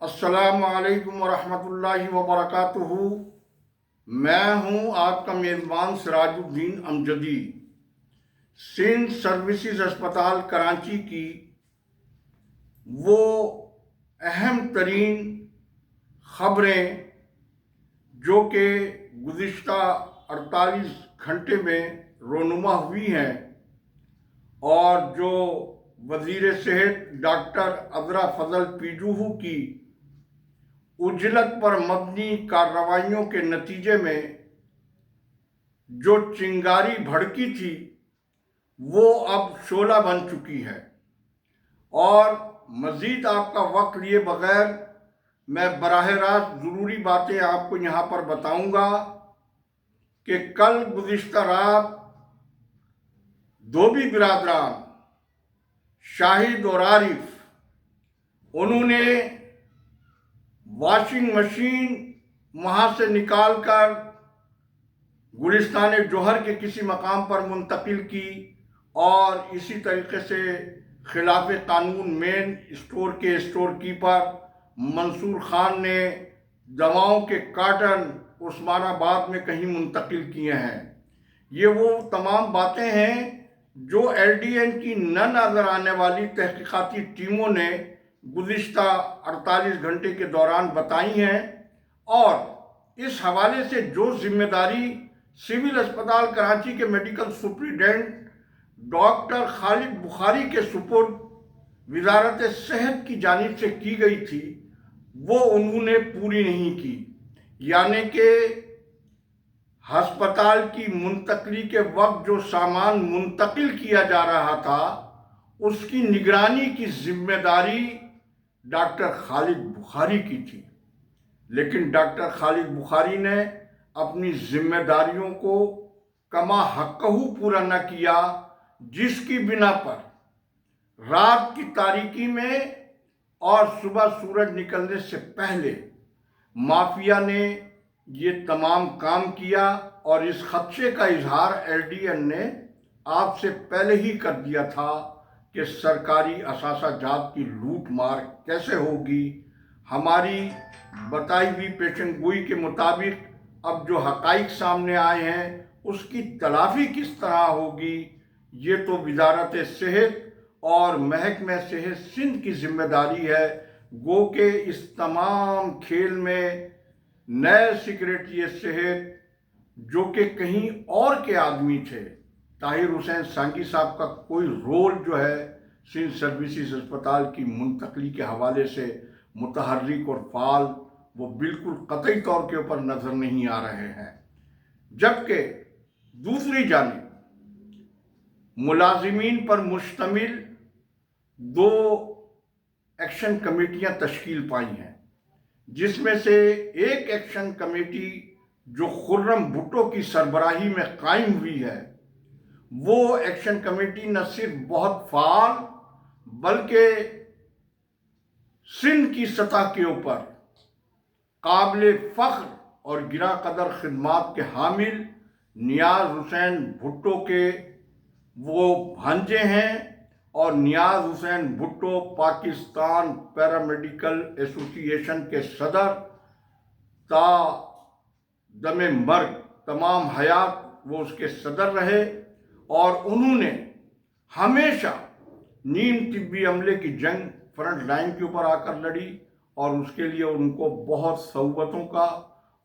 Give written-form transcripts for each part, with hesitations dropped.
السلام علیکم ورحمۃ اللہ وبرکاتہ۔ میں ہوں آپ کا میزبان سراج الدین امجدی۔ سندھ سروسز ہسپتال کراچی کی وہ اہم ترین خبریں جو کہ گزشتہ 48 گھنٹے میں رونما ہوئی ہیں اور جو وزیر صحت ڈاکٹر عذرا فضل پیجوہو کی عجلت پر مبنی کارروائیوں کے نتیجے میں جو چنگاری بھڑکی تھی وہ اب شعلہ بن چکی ہے۔ اور مزید آپ کا وقت لیے بغیر میں براہ راست ضروری باتیں آپ کو یہاں پر بتاؤں گا کہ کل گزشتہ رات دھوبی برادران شاہد اور عارف انہوں نے واشنگ مشین وہاں سے نکال کر گلستان جوہر کے کسی مقام پر منتقل کی اور اسی طریقے سے خلاف قانون مین اسٹور کے اسٹور کیپر منصور خان نے دواؤں کے کارٹن عثمان آباد میں کہیں منتقل کیے ہیں۔ یہ وہ تمام باتیں ہیں جو ایل ڈی این کی نہ نظر آنے والی تحقیقاتی ٹیموں نے گزشتہ 48 گھنٹے کے دوران بتائی ہیں، اور اس حوالے سے جو ذمہ داری سول اسپتال کراچی کے میڈیکل سپرنٹینڈنٹ ڈاکٹر خالد بخاری کے سپرد وزارت صحت کی جانب سے کی گئی تھی وہ انہوں نے پوری نہیں کی، یعنی کہ ہسپتال کی منتقلی کے وقت جو سامان منتقل کیا جا رہا تھا اس کی نگرانی کی ذمہ داری ڈاکٹر خالد بخاری کی تھی، لیکن ڈاکٹر خالد بخاری نے اپنی ذمہ داریوں کو کما حقہ پورا نہ کیا، جس کی بنا پر رات کی تاریکی میں اور صبح سورج نکلنے سے پہلے مافیا نے یہ تمام کام کیا، اور اس خدشے کا اظہار ایل ڈی این نے آپ سے پہلے ہی کر دیا تھا کہ سرکاری اثاثہ جات کی لوٹ مار کیسے ہوگی۔ ہماری بتائی ہوئی پیشن گوئی کے مطابق اب جو حقائق سامنے آئے ہیں اس کی تلافی کس طرح ہوگی، یہ تو وزارت صحت اور محکمہ صحت سندھ کی ذمہ داری ہے۔ گو کہ اس تمام کھیل میں نئے سیکریٹری صحت جو کہ کہیں اور کے آدمی تھے، طاہر حسین سانگی صاحب کا کوئی رول جو ہے سندھ سروسز ہسپتال کی منتقلی کے حوالے سے متحرک اور فعال، وہ بالکل قطعی طور کے اوپر نظر نہیں آ رہے ہیں۔ جبکہ دوسری جانب ملازمین پر مشتمل 2 ایکشن کمیٹیاں تشکیل پائی ہیں، جس میں سے ایک ایکشن کمیٹی جو خرم بھٹو کی سربراہی میں قائم ہوئی ہے، وہ ایکشن کمیٹی نہ صرف بہت فعال بلکہ سندھ کی سطح کے اوپر قابل فخر اور گراں قدر خدمات کے حامل نیاز حسین بھٹو کے وہ بھانجے ہیں، اور نیاز حسین بھٹو پاکستان پیرامیڈیکل ایسوسی ایشن کے صدر تا دم مرگ تمام حیات وہ اس کے صدر رہے، اور انہوں نے ہمیشہ نیم طبی عملے کی جنگ فرنٹ لائن کے اوپر آ کر لڑی، اور اس کے لیے ان کو بہت صعوبتوں کا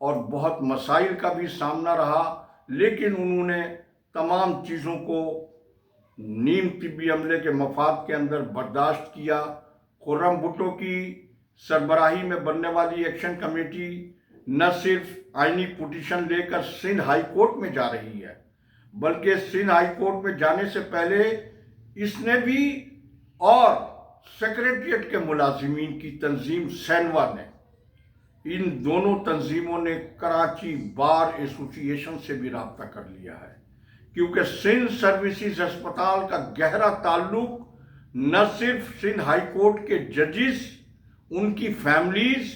اور بہت مسائل کا بھی سامنا رہا، لیکن انہوں نے تمام چیزوں کو نیم طبی عملے کے مفاد کے اندر برداشت کیا۔ خرم بھٹو کی سربراہی میں بننے والی ایکشن کمیٹی نہ صرف آئینی پوٹیشن لے کر سندھ ہائی کورٹ میں جا رہی ہے، بلکہ سندھ ہائی کورٹ میں جانے سے پہلے اس نے بھی اور سیکریٹریٹ کے ملازمین کی تنظیم سینوا نے، ان دونوں تنظیموں نے کراچی بار ایسوسی ایشن سے بھی رابطہ کر لیا ہے، کیونکہ سندھ سروسز ہسپتال کا گہرا تعلق نہ صرف سندھ ہائی کورٹ کے ججز، ان کی فیملیز،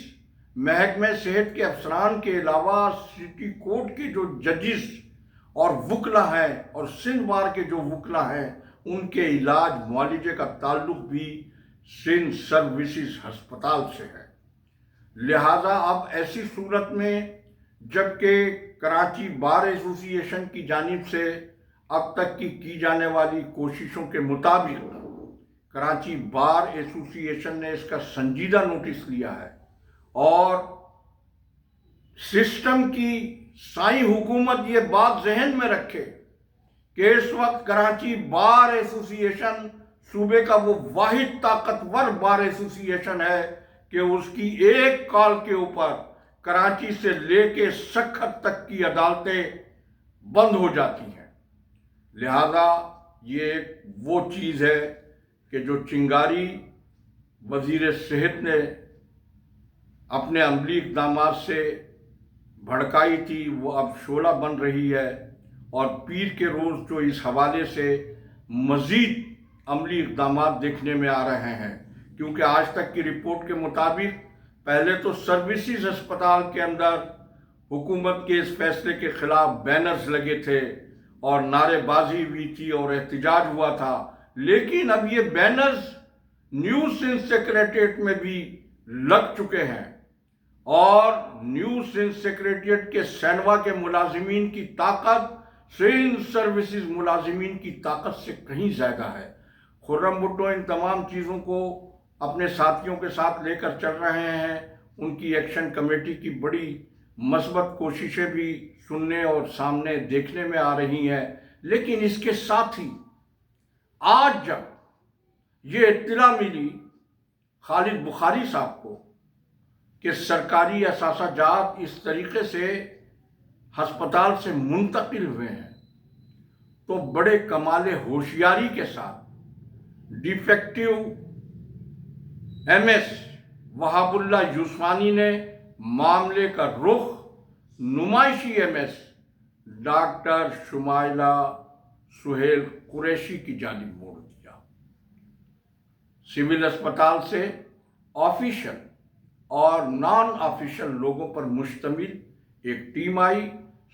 محکمہ صحت کے افسران کے علاوہ سٹی کورٹ کے جو ججز اور وکلا ہیں اور سندھ بار کے جو وکلا ہیں ان کے علاج معالجے کا تعلق بھی سندھ سروسز ہسپتال سے ہے۔ لہذا اب ایسی صورت میں جبکہ کراچی بار ایسوسی ایشن کی جانب سے اب تک کی جانے والی کوششوں کے مطابق کراچی بار ایسوسی ایشن نے اس کا سنجیدہ نوٹس لیا ہے اور سسٹم کی سائیں حکومت یہ بات ذہن میں رکھے کہ اس وقت کراچی بار ایسوسی ایشن صوبے کا وہ واحد طاقتور بار ایسوسی ایشن ہے کہ اس کی ایک کال کے اوپر کراچی سے لے کے سکھت تک کی عدالتیں بند ہو جاتی ہیں۔ لہذا یہ ایک وہ چیز ہے کہ جو چنگاری وزیر صحت نے اپنے عملی اقدامات سے بھڑکائی تھی وہ اب شعلہ بن رہی ہے، اور پیر کے روز جو اس حوالے سے مزید عملی اقدامات دیکھنے میں آ رہے ہیں، کیونکہ آج تک کی رپورٹ کے مطابق پہلے تو سروسز ہسپتال کے اندر حکومت کے اس فیصلے کے خلاف بینرز لگے تھے اور نعرے بازی ہوئی تھی اور احتجاج ہوا تھا، لیکن اب یہ بینرز نیو سندھ سیکریٹریٹ میں بھی لگ چکے ہیں، اور نیو سندھ سیکریٹریٹ کے سینوا کے ملازمین کی طاقت سندھ سروسز ملازمین کی طاقت سے کہیں زیادہ ہے۔ خرم بھٹو ان تمام چیزوں کو اپنے ساتھیوں کے ساتھ لے کر چل رہے ہیں، ان کی ایکشن کمیٹی کی بڑی مثبت کوششیں بھی سننے اور سامنے دیکھنے میں آ رہی ہیں، لیکن اس کے ساتھ ہی آج جب یہ اطلاع ملی خالد بخاری صاحب کو کہ سرکاری اثاثہ جات اس طریقے سے ہسپتال سے منتقل ہوئے ہیں، تو بڑے کمال ہوشیاری کے ساتھ ڈیفیکٹو ایم ایس وہاب اللہ یوسفانی نے معاملے کا رخ نمائشی M S doctor Shumaila Sohail Qureshi کی جانب موڑ دیا۔ سول اسپتال سے آفیشل اور نان آفیشل لوگوں پر مشتمل ایک ٹیم آئی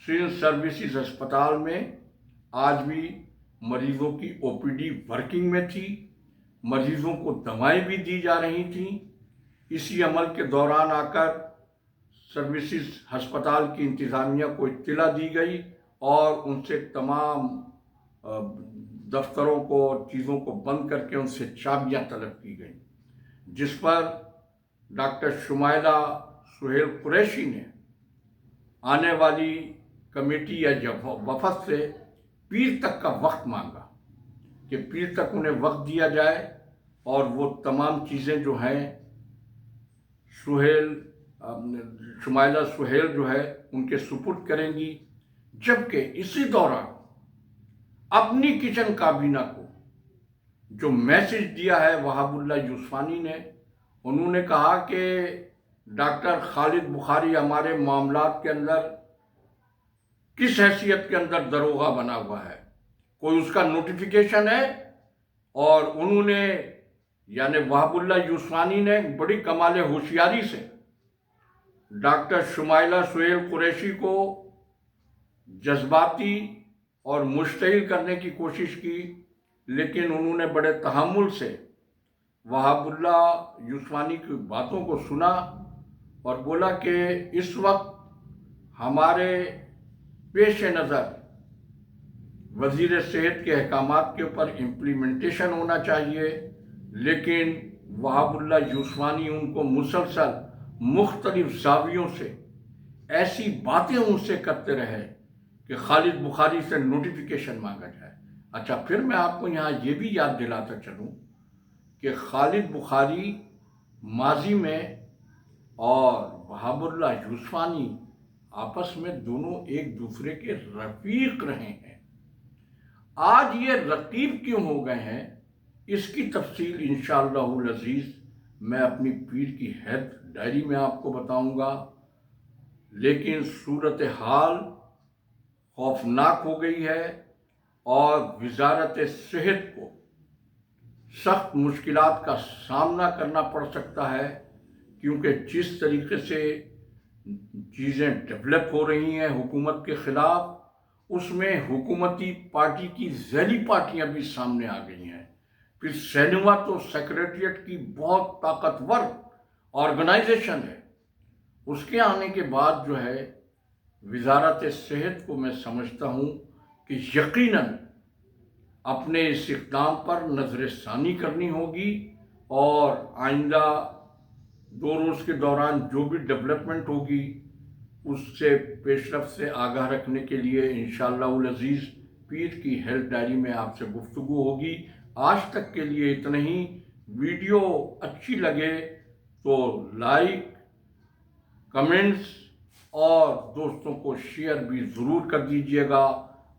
سول سروسز ہسپتال میں، آج بھی مریضوں کی او پی ڈی ورکنگ میں تھی، مریضوں کو دوائیں بھی دی جا رہی تھیں۔ اسی عمل کے دوران آ کر سروسز ہسپتال کی انتظامیہ کو اطلاع دی گئی اور ان سے تمام دفتروں کو اور چیزوں کو بند کر کے ان سے چابیاں طلب کی گئیں، جس پر ڈاکٹر شمائلہ سہیل قریشی نے آنے والی کمیٹی یا وفد سے پیر تک کا وقت مانگا کہ پیر تک انہیں وقت دیا جائے اور وہ تمام چیزیں جو ہیں شمائلہ سہیل جو ہے ان کے سپرد کریں گی، جبکہ اسی دوران اپنی کچن کابینہ کو جو میسج دیا ہے وہاب اللہ یوسفانی نے، انہوں نے کہا کہ ڈاکٹر خالد بخاری ہمارے معاملات کے اندر کس حیثیت کے اندر داروغہ بنا ہوا ہے، کوئی اس کا نوٹیفیکیشن ہے؟ اور انہوں نے یعنی وہاب اللہ یوسفانی نے بڑی کمال ہوشیاری سے ڈاکٹر شمائلہ سہیل قریشی کو جذباتی اور مشتعل کرنے کی کوشش کی، لیکن انہوں نے بڑے تحمل سے وہاب اللہ یوسفانی کی باتوں کو سنا اور بولا کہ اس وقت ہمارے پیش نظر وزیر صحت کے احکامات کے اوپر امپلیمنٹیشن ہونا چاہیے، لیکن وہاب اللہ یوسفانی ان کو مسلسل مختلف زاویوں سے ایسی باتیں ان سے کرتے رہے کہ خالد بخاری سے نوٹیفیکیشن مانگا جائے۔ اچھا، پھر میں آپ کو یہاں یہ بھی یاد دلاتا چلوں کہ خالد بخاری ماضی میں اور وہاب اللہ یوسفانی آپس میں دونوں ایک دوسرے کے رفیق رہے ہیں۔ آج یہ رقیب کیوں ہو گئے ہیں، اس کی تفصیل انشاءاللہ العزیز میں اپنی پیر کی ہیڈ ڈائری میں آپ کو بتاؤں گا، لیکن صورتحال خوفناک ہو گئی ہے اور وزارت صحت کو سخت مشکلات کا سامنا کرنا پڑ سکتا ہے، کیونکہ جس طریقے سے چیزیں ڈیولپ ہو رہی ہیں حکومت کے خلاف، اس میں حکومتی پارٹی کی ذیلی پارٹیاں بھی سامنے آ گئی ہیں۔ پھر سینوا تو سیکریٹریٹ کی بہت طاقتور آرگنائزیشن ہے، اس کے آنے کے بعد جو ہے وزارت صحت کو میں سمجھتا ہوں کہ یقیناً اپنے اس اقدام پر نظر ثانی کرنی ہوگی اور آئندہ 2 روز کے دوران جو بھی ڈیولپمنٹ ہوگی اس سے پیش رفت سے آگاہ رکھنے کے لیے انشاءاللہ العزیز پیر کی ہیلتھ ڈائری میں آپ سے گفتگو ہوگی۔ آج تک کے لیے اتنا ہی۔ ویڈیو اچھی لگے تو لائک، کمنٹس اور دوستوں کو شیئر بھی ضرور کر دیجیے گا۔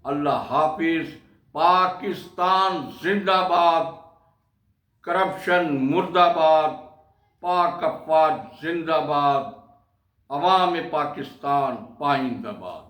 اللہ حافظ۔ پاکستان زندہ باد، کرپشن مردہ آباد، پاک افواج زندہ باد، عوام پاکستان پائندہ باد۔